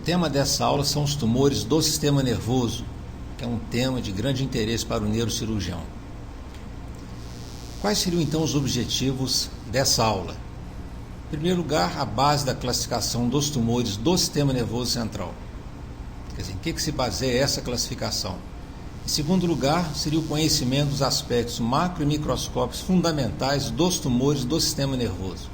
tema dessa aula são os tumores do sistema nervoso, que é um tema de grande interesse para o neurocirurgião. Quais seriam então os objetivos dessa aula? Em primeiro lugar, a base da classificação dos tumores do sistema nervoso central. Quer dizer, em que se baseia essa classificação? Em segundo lugar, seria o conhecimento dos aspectos macro e microscópicos fundamentais dos tumores do sistema nervoso.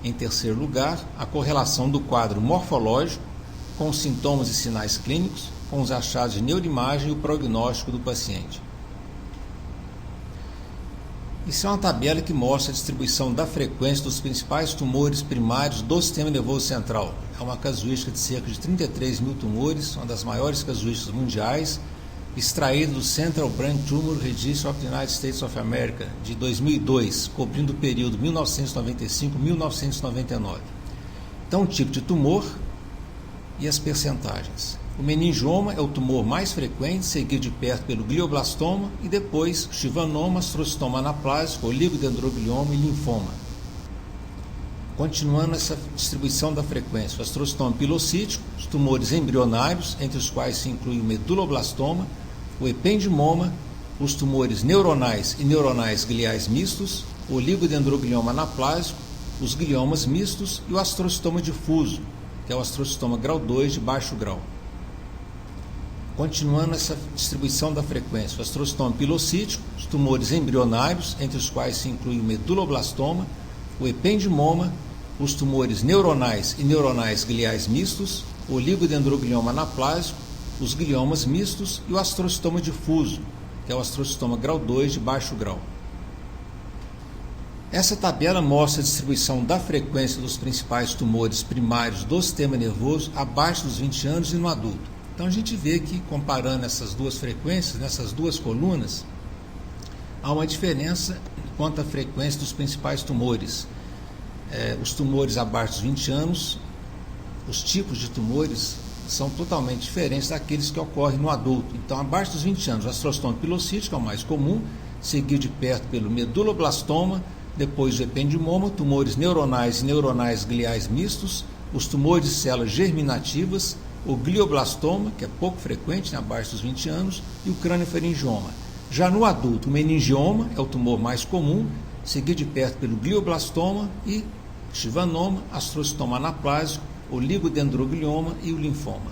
Em terceiro lugar, a correlação do quadro morfológico com os sintomas e sinais clínicos, com os achados de neuroimagem e o prognóstico do paciente. Isso é uma tabela que mostra a distribuição da frequência dos principais tumores primários do sistema nervoso central. É uma casuística de cerca de 33 mil tumores, uma das maiores casuísticas mundiais, extraída do Central Brain Tumor Registry of the United States of America, de 2002, cobrindo o período 1995-1999. Então, o tipo de tumor e as percentagens. O meningioma é o tumor mais frequente, seguido de perto pelo glioblastoma e depois schwannoma, astrocitoma anaplásico, oligodendroglioma e linfoma. Continuando essa distribuição da frequência, o astrocitoma pilocítico, os tumores embrionários, entre os quais se inclui o meduloblastoma, o ependimoma, os tumores neuronais e neuronais gliais mistos, o oligodendroglioma anaplásico, os gliomas mistos e o astrocitoma difuso, que é o astrocitoma grau 2 de baixo grau. Continuando essa distribuição da frequência, o astrocitoma pilocítico, os tumores embrionários, entre os quais se inclui o meduloblastoma, o ependimoma, os tumores neuronais e neuronais gliais mistos, o oligodendroglioma anaplásico, os gliomas mistos e o astrocitoma difuso, que é o astrocitoma grau 2 de baixo grau. Essa tabela mostra a distribuição da frequência dos principais tumores primários do sistema nervoso abaixo dos 20 anos e no adulto. Então a gente vê que, comparando essas duas frequências, nessas duas colunas, há uma diferença quanto à frequência dos principais tumores. Os tumores abaixo dos 20 anos, os tipos de tumores são totalmente diferentes daqueles que ocorrem no adulto. Então, abaixo dos 20 anos, o astrocitoma pilocítico é o mais comum, seguido de perto pelo meduloblastoma, depois o ependimoma, tumores neuronais e neuronais gliais mistos, os tumores de células germinativas, o glioblastoma, que é pouco frequente, abaixo dos 20 anos, e o craniofaringioma. Já no adulto, o meningioma é o tumor mais comum, seguido de perto pelo glioblastoma e schwannoma, astrocitoma anaplásico, oligodendroglioma e o linfoma.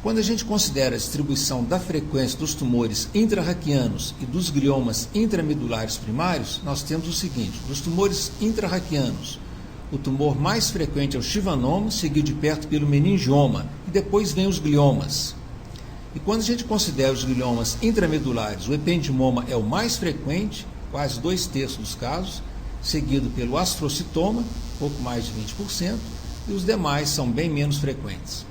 Quando a gente considera a distribuição da frequência dos tumores intrarraquianos e dos gliomas intramedulares primários, nós temos o seguinte: nos tumores intrarraquianos, o tumor mais frequente é o schwannoma, seguido de perto pelo meningioma, e depois vem os gliomas. E quando a gente considera os gliomas intramedulares, o ependimoma é o mais frequente, quase 2/3 dos casos, seguido pelo astrocitoma, pouco mais de 20%, e os demais são bem menos frequentes.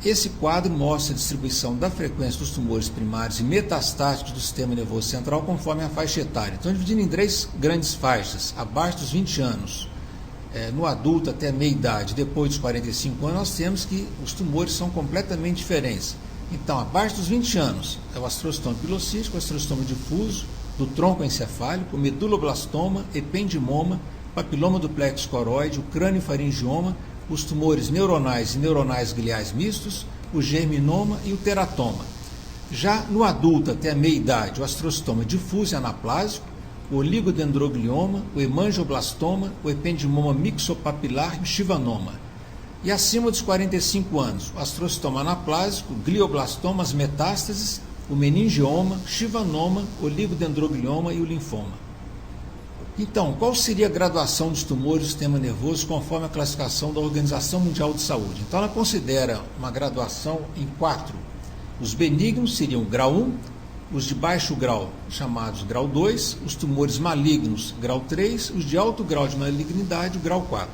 Esse quadro mostra a distribuição da frequência dos tumores primários e metastáticos do sistema nervoso central conforme a faixa etária. Então, dividindo em 3 grandes faixas: abaixo dos 20 anos, no adulto até meia idade, depois dos 45 anos, nós temos que os tumores são completamente diferentes. Então, abaixo dos 20 anos é o astrocitoma pilocítico, o astrocitoma difuso, do tronco encefálico, o meduloblastoma, ependimoma, papiloma do plexo coroide, o craniofaringioma, os tumores neuronais e neuronais gliais mistos, o germinoma e o teratoma. Já no adulto até a meia-idade, o astrocitoma difuso e anaplásico, o oligodendroglioma, o hemangioblastoma, o ependimoma mixopapilar e o schwannoma. E acima dos 45 anos, o astrocitoma anaplásico, glioblastoma, as metástases, o meningioma, schwannoma, oligodendroglioma e o linfoma. Então, qual seria a graduação dos tumores do sistema nervoso conforme a classificação da Organização Mundial de Saúde? Então, ela considera uma graduação em 4. Os benignos seriam o grau 1, os de baixo grau, chamados grau 2, os tumores malignos, grau 3, os de alto grau de malignidade, o grau 4.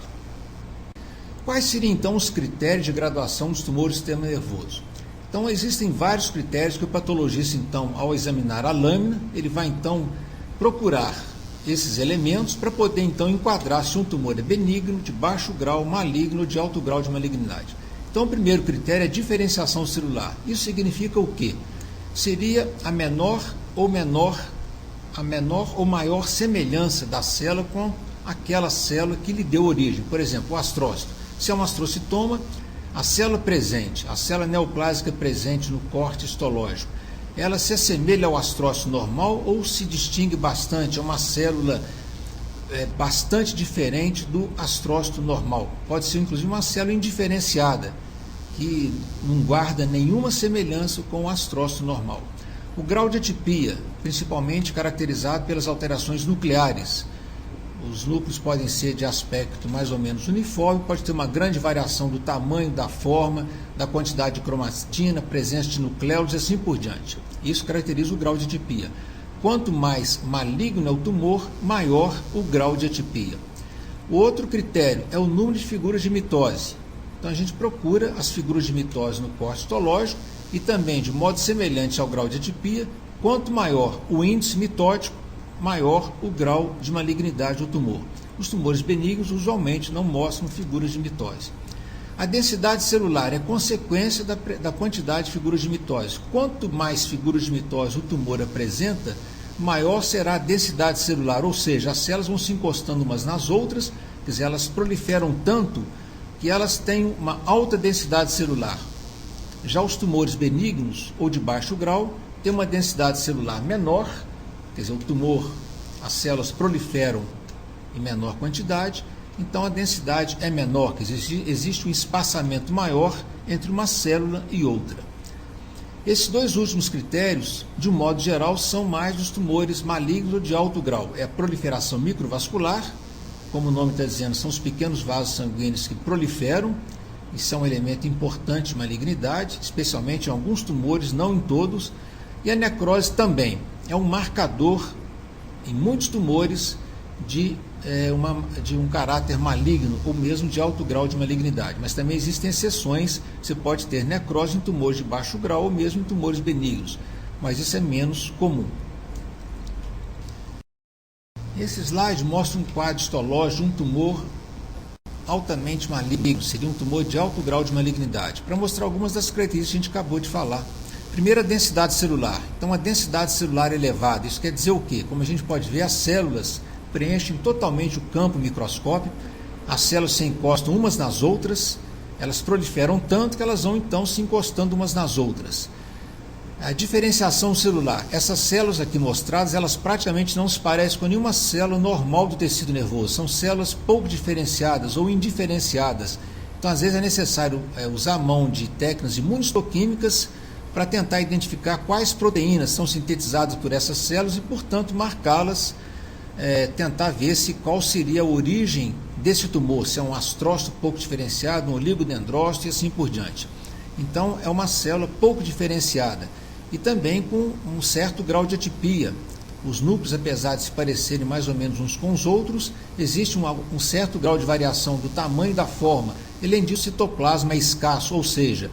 Quais seriam, então, os critérios de graduação dos tumores do sistema nervoso? Então, existem vários critérios que o patologista, então, ao examinar a lâmina, ele vai, então, procurar esses elementos para poder então enquadrar se um tumor é benigno, de baixo grau, maligno ou de alto grau de malignidade. Então o primeiro critério é a diferenciação celular. Isso significa o quê? Seria a menor ou maior semelhança da célula com aquela célula que lhe deu origem. Por exemplo, o astrócito. Se é um astrocitoma, a célula presente, a célula neoplásica presente no corte histológico, ela se assemelha ao astrócito normal ou se distingue bastante? É uma célula bastante diferente do astrócito normal. Pode ser inclusive uma célula indiferenciada, que não guarda nenhuma semelhança com o astrócito normal. O grau de atipia, principalmente caracterizado pelas alterações nucleares. Os núcleos podem ser de aspecto mais ou menos uniforme, pode ter uma grande variação do tamanho, da forma, da quantidade de cromatina, presença de nucleolos e assim por diante. Isso caracteriza o grau de atipia. Quanto mais maligno é o tumor, maior o grau de atipia. O outro critério é o número de figuras de mitose. Então a gente procura as figuras de mitose no corte histológico e também, de modo semelhante ao grau de atipia, quanto maior o índice mitótico, maior o grau de malignidade do tumor. Os tumores benignos usualmente não mostram figuras de mitose. A densidade celular é consequência da quantidade de figuras de mitose. Quanto mais figuras de mitose o tumor apresenta, maior será a densidade celular, ou seja, as células vão se encostando umas nas outras, quer dizer, elas proliferam tanto que elas têm uma alta densidade celular. Já os tumores benignos ou de baixo grau têm uma densidade celular menor, quer dizer, o tumor, as células proliferam em menor quantidade, então a densidade é menor, quer dizer, existe um espaçamento maior entre uma célula e outra. Esses dois últimos critérios, de um modo geral, são mais dos tumores malignos ou de alto grau. É a proliferação microvascular, como o nome está dizendo, são os pequenos vasos sanguíneos que proliferam, isso é um elemento importante de malignidade, especialmente em alguns tumores, não em todos, e a necrose também é um marcador, em muitos tumores, de um caráter maligno ou mesmo de alto grau de malignidade. Mas também existem exceções, você pode ter necrose em tumores de baixo grau ou mesmo em tumores benignos, mas isso é menos comum. Esse slide mostra um quadro histológico de um tumor altamente maligno, seria um tumor de alto grau de malignidade, para mostrar algumas das características que a gente acabou de falar. Primeiro, a densidade celular. Então, a densidade celular elevada, isso quer dizer o quê? Como a gente pode ver, as células preenchem totalmente o campo microscópico, as células se encostam umas nas outras, elas proliferam tanto que elas vão então se encostando umas nas outras. A diferenciação celular, essas células aqui mostradas, elas praticamente não se parecem com nenhuma célula normal do tecido nervoso, são células pouco diferenciadas ou indiferenciadas. Então, às vezes é necessário usar a mão de técnicas imunistoquímicas para tentar identificar quais proteínas são sintetizadas por essas células e, portanto, marcá-las, tentar ver qual seria a origem desse tumor, se é um astrócito pouco diferenciado, um oligodendrócito e assim por diante. Então, é uma célula pouco diferenciada e também com um certo grau de atipia. Os núcleos, apesar de se parecerem mais ou menos uns com os outros, existe um certo grau de variação do tamanho e da forma. Além disso, o citoplasma é escasso, ou seja,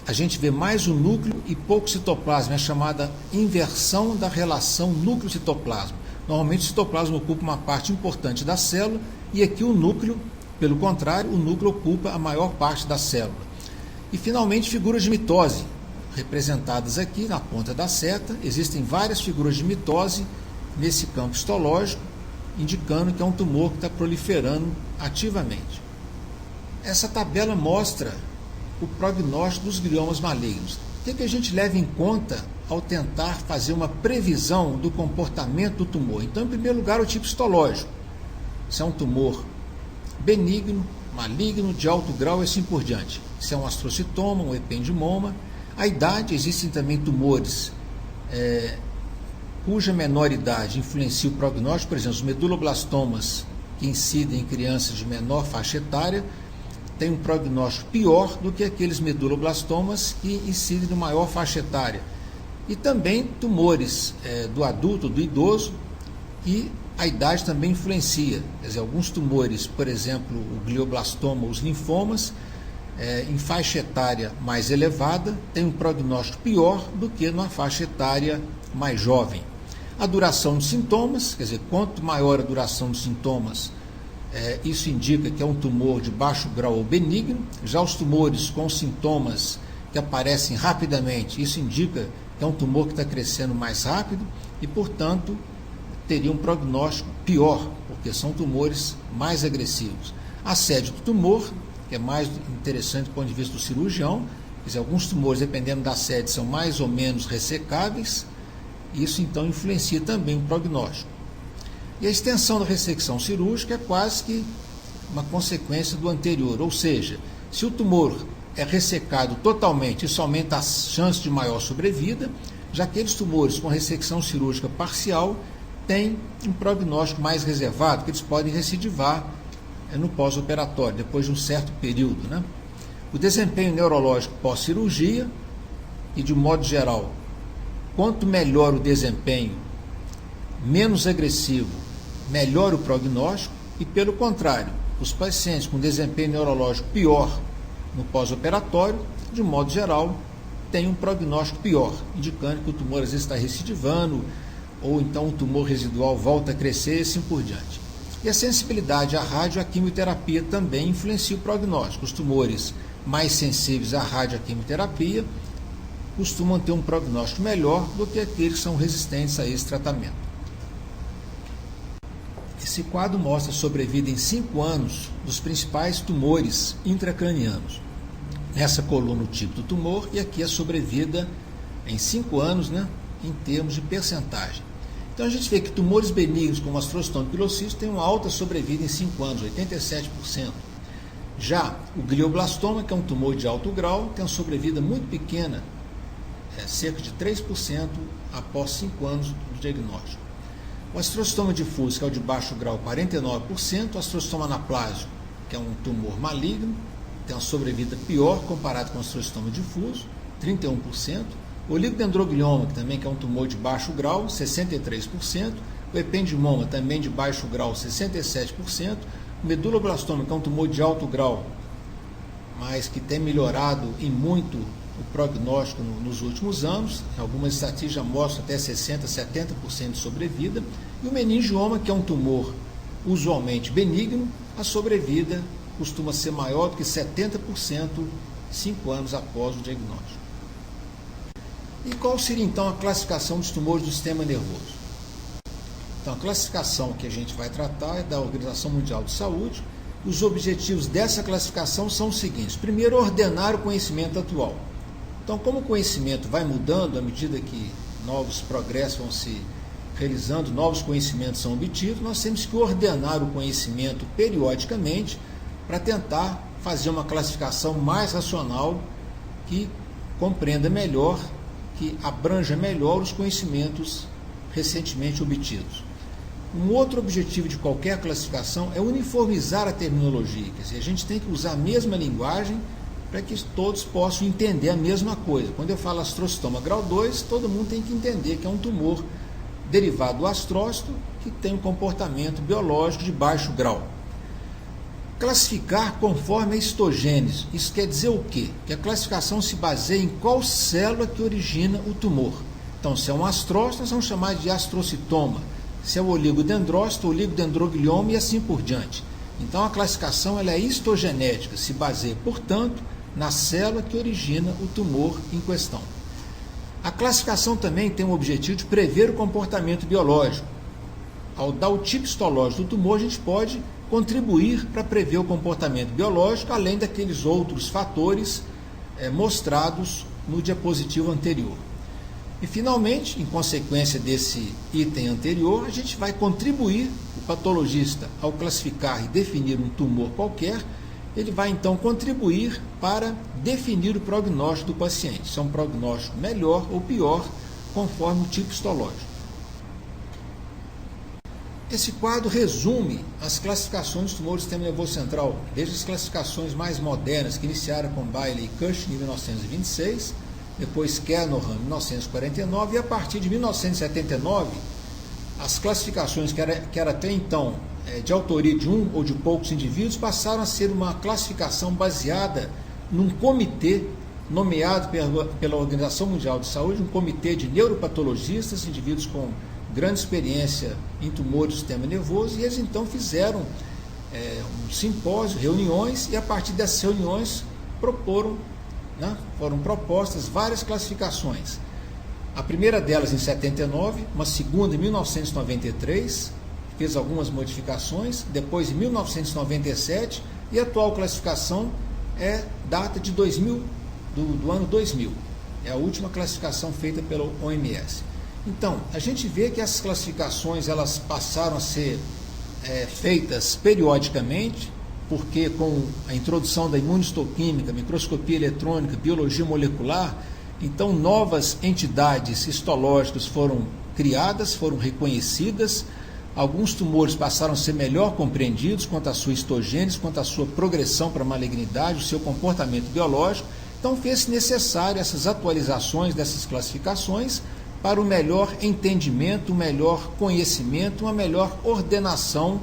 a gente vê mais o núcleo e pouco citoplasma, é chamada inversão da relação núcleo-citoplasma. Normalmente o citoplasma ocupa uma parte importante da célula e aqui o núcleo, pelo contrário, o núcleo ocupa a maior parte da célula. E finalmente figuras de mitose, representadas aqui na ponta da seta. Existem várias figuras de mitose nesse campo histológico, indicando que é um tumor que está proliferando ativamente. Essa tabela mostra o prognóstico dos gliomas malignos. O que a gente leva em conta ao tentar fazer uma previsão do comportamento do tumor? Então, em primeiro lugar, o tipo histológico. Se é um tumor benigno, maligno, de alto grau e assim por diante. Se é um astrocitoma, um ependimoma. A idade, existem também tumores cuja menor idade influencia o prognóstico, por exemplo, os meduloblastomas que incidem em crianças de menor faixa etária têm um prognóstico pior do que aqueles meduloblastomas que incidem no maior faixa etária. E também tumores do adulto, do idoso, e a idade também influencia. Quer dizer, alguns tumores, por exemplo, o glioblastoma, os linfomas, em faixa etária mais elevada, tem um prognóstico pior do que numa faixa etária mais jovem. A duração dos sintomas, quer dizer, quanto maior a duração dos sintomas, isso indica que é um tumor de baixo grau ou benigno. Já os tumores com sintomas que aparecem rapidamente, isso indica que é um tumor que está crescendo mais rápido e, portanto, teria um prognóstico pior, porque são tumores mais agressivos. A sede do tumor, que é mais interessante do ponto de vista do cirurgião, quer dizer, alguns tumores, dependendo da sede, são mais ou menos ressecáveis, e isso então influencia também o prognóstico. E a extensão da ressecção cirúrgica é quase que uma consequência do anterior, ou seja, se o tumor é ressecado totalmente, isso aumenta as chances de maior sobrevida, já aqueles tumores com ressecção cirúrgica parcial têm um prognóstico mais reservado, que eles podem recidivar no pós-operatório, depois de um certo período, né? O desempenho neurológico pós-cirurgia, e de modo geral, quanto melhor o desempenho, menos agressivo, melhor o prognóstico, e pelo contrário, os pacientes com desempenho neurológico pior no pós-operatório, de modo geral, têm um prognóstico pior, indicando que o tumor às vezes está recidivando, ou então o tumor residual volta a crescer e assim por diante. E a sensibilidade à rádio e à quimioterapia também influencia o prognóstico. Os tumores mais sensíveis à rádio e à quimioterapia costumam ter um prognóstico melhor do que aqueles que são resistentes a esse tratamento. Esse quadro mostra a sobrevida em 5 anos dos principais tumores intracranianos. Nessa coluna o tipo do tumor e aqui a sobrevida em 5 anos, né, em termos de percentagem. Então a gente vê que tumores benignos como astrocitoma pilocístico têm uma alta sobrevida em 5 anos, 87%. Já o glioblastoma, que é um tumor de alto grau, tem uma sobrevida muito pequena, cerca de 3% após 5 anos do diagnóstico. O astrocitoma difuso, que é o de baixo grau, 49%. O astrocitoma anaplásico, que é um tumor maligno, tem uma sobrevida pior comparado com o astrocitoma difuso, 31%. O oligodendroglioma, que também é um tumor de baixo grau, 63%. O ependimoma, também de baixo grau, 67%. O meduloblastoma, que é um tumor de alto grau, mas que tem melhorado em muito o prognóstico nos últimos anos. Algumas estatísticas já mostram até 60%, 70% de sobrevida. E o meningioma, que é um tumor usualmente benigno, a sobrevida costuma ser maior do que 70% 5 anos após o diagnóstico. E qual seria então a classificação dos tumores do sistema nervoso? Então, a classificação que a gente vai tratar é da Organização Mundial de Saúde. Os objetivos dessa classificação são os seguintes: primeiro, ordenar o conhecimento atual. Então, como o conhecimento vai mudando à medida que novos progressos vão se realizando, novos conhecimentos são obtidos, nós temos que ordenar o conhecimento periodicamente para tentar fazer uma classificação mais racional que compreenda melhor, que abranja melhor os conhecimentos recentemente obtidos. Um outro objetivo de qualquer classificação é uniformizar a terminologia, quer dizer, a gente tem que usar a mesma linguagem para que todos possam entender a mesma coisa. Quando eu falo astrocitoma grau 2, todo mundo tem que entender que é um tumor derivado do astrócito que tem um comportamento biológico de baixo grau. Classificar conforme a histogênese. Isso quer dizer o quê? Que a classificação se baseia em qual célula que origina o tumor. Então, se é um astrócito, nós vamos chamar de astrocitoma. Se é o oligodendrócito, oligodendroglioma e assim por diante. Então, a classificação ela é histogenética, se baseia, portanto, na célula que origina o tumor em questão. A classificação também tem o objetivo de prever o comportamento biológico. Ao dar o tipo histológico do tumor, a gente pode contribuir para prever o comportamento biológico, além daqueles outros fatores mostrados no diapositivo anterior. E, finalmente, em consequência desse item anterior, a gente vai contribuir, o patologista, ao classificar e definir um tumor qualquer, ele vai então contribuir para definir o prognóstico do paciente, se é um prognóstico melhor ou pior, conforme o tipo histológico. Esse quadro resume as classificações dos tumores do sistema nervoso central, desde as classificações mais modernas, que iniciaram com Bailey e Cushing em 1926, depois Kernohan em 1949, e a partir de 1979, as classificações que era até então de autoria de um ou de poucos indivíduos passaram a ser uma classificação baseada num comitê nomeado pela Organização Mundial de Saúde, um comitê de neuropatologistas, indivíduos com grande experiência em tumores do sistema nervoso, e eles então fizeram um simpósio, reuniões, e a partir dessas reuniões foram propostas várias classificações. A primeira delas em 79, uma segunda em 1993, fez algumas modificações, depois em 1997, e a atual classificação data de 2000, do ano 2000. É a última classificação feita pela OMS. Então, a gente vê que essas classificações elas passaram a ser feitas periodicamente, porque com a introdução da imunistoquímica, microscopia eletrônica, biologia molecular, então novas entidades histológicas foram criadas, foram reconhecidas, alguns tumores passaram a ser melhor compreendidos quanto à sua histogênese, quanto à sua progressão para a malignidade, o seu comportamento biológico. Então fez-se necessário essas atualizações dessas classificações para o melhor entendimento, o melhor conhecimento, uma melhor ordenação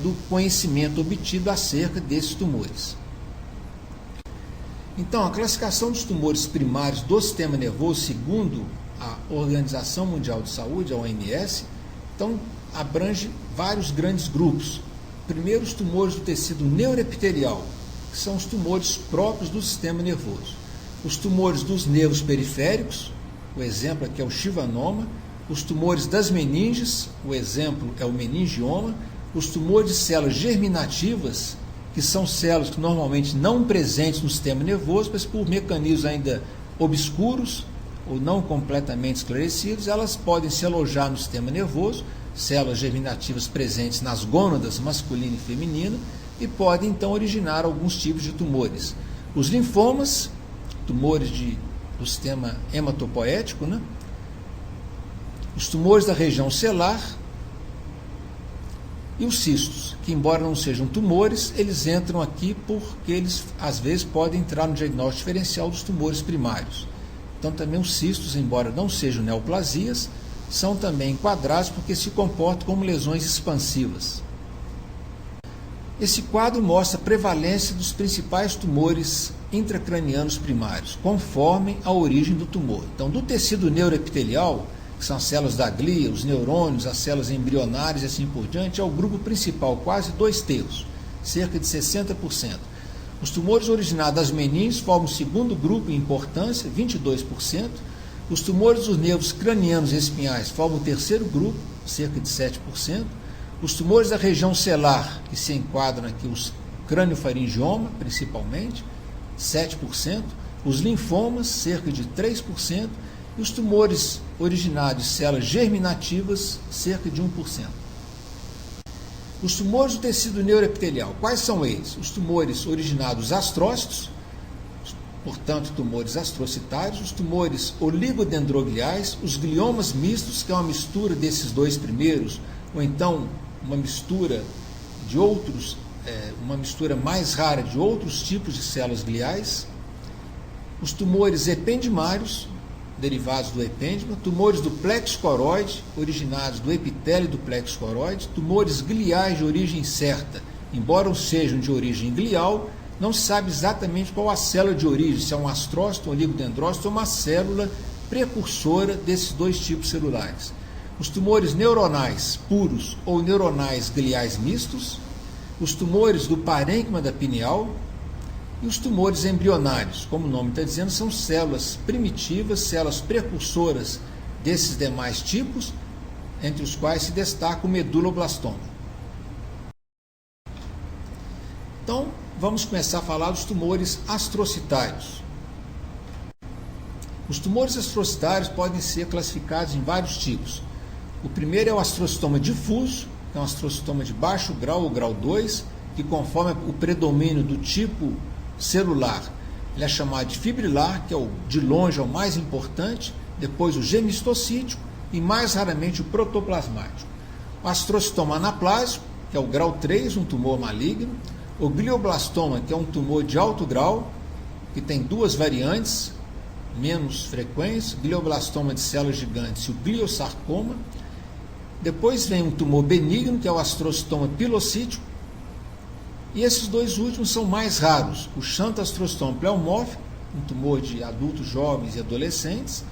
do conhecimento obtido acerca desses tumores. Então, a classificação dos tumores primários do sistema nervoso, segundo a Organização Mundial de Saúde, a OMS, então abrange vários grandes grupos. Primeiro, os tumores do tecido neuroepitelial, que são os tumores próprios do sistema nervoso. Os tumores dos nervos periféricos, o exemplo aqui é o chivanoma. Os tumores das meninges, o exemplo é o meningioma. Os tumores de células germinativas, que são células que normalmente não presentes no sistema nervoso, mas por mecanismos ainda obscuros ou não completamente esclarecidos, elas podem se alojar no sistema nervoso, células germinativas presentes nas gônadas masculina e feminina, e podem então originar alguns tipos de tumores. Os linfomas, tumores do sistema hematopoético, os tumores da região celular, e os cistos, que embora não sejam tumores, eles entram aqui porque eles às vezes podem entrar no diagnóstico diferencial dos tumores primários. Então também os cistos, embora não sejam neoplasias, são também enquadrados porque se comportam como lesões expansivas. Esse quadro mostra a prevalência dos principais tumores intracranianos primários, conforme a origem do tumor. Então, do tecido neuroepitelial, que são as células da glia, os neurônios, as células embrionárias e assim por diante, é o grupo principal, quase 2/3, cerca de 60%. Os tumores originados das meninges formam o segundo grupo em importância, 22%. Os tumores dos nervos cranianos e espinhais formam o terceiro grupo, cerca de 7%. Os tumores da região celular, que se enquadram aqui os crâniofaringioma, principalmente, 7%. Os linfomas, cerca de 3%. E os tumores originados de células germinativas, cerca de 1%. Os tumores do tecido neuroepitelial, quais são eles? Os tumores originados astrócitos, portanto, tumores astrocitários, os tumores oligodendrogliais, os gliomas mistos, que é uma mistura desses dois primeiros, ou então uma mistura de outros, uma mistura mais rara de outros tipos de células gliais, os tumores ependimários, derivados do epêndima, tumores do plexo coroide, originados do epitélio do plexo coroide, tumores gliais de origem certa, embora sejam de origem glial, não se sabe exatamente qual a célula de origem, se é um astrócito, um oligodendrócito ou uma célula precursora desses dois tipos celulares. Os tumores neuronais puros ou neuronais gliais mistos, os tumores do parênquima da pineal, e os tumores embrionários, como o nome está dizendo, são células primitivas, células precursoras desses demais tipos, entre os quais se destaca o meduloblastoma. Então, vamos começar a falar dos tumores astrocitários. Os tumores astrocitários podem ser classificados em vários tipos. O primeiro é o astrocitoma difuso, que é um astrocitoma de baixo grau ou grau 2, que conforme o predomínio do tipo celular, ele é chamado de fibrilar, que é de longe é o mais importante, depois o gemistocítico e mais raramente o protoplasmático. O astrocitoma anaplásico, que é o grau 3, um tumor maligno, o glioblastoma, que é um tumor de alto grau, que tem duas variantes menos frequentes, glioblastoma de células gigantes e o gliosarcoma. Depois vem um tumor benigno, que é o astrocitoma pilocítico. E esses dois últimos são mais raros, o xantastrocitoma pleomórfico, um tumor de adultos jovens e adolescentes,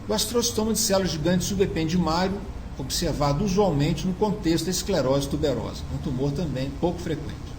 e o astrocitoma de células gigantes subependimário, observado usualmente no contexto da esclerose tuberosa, um tumor também pouco frequente.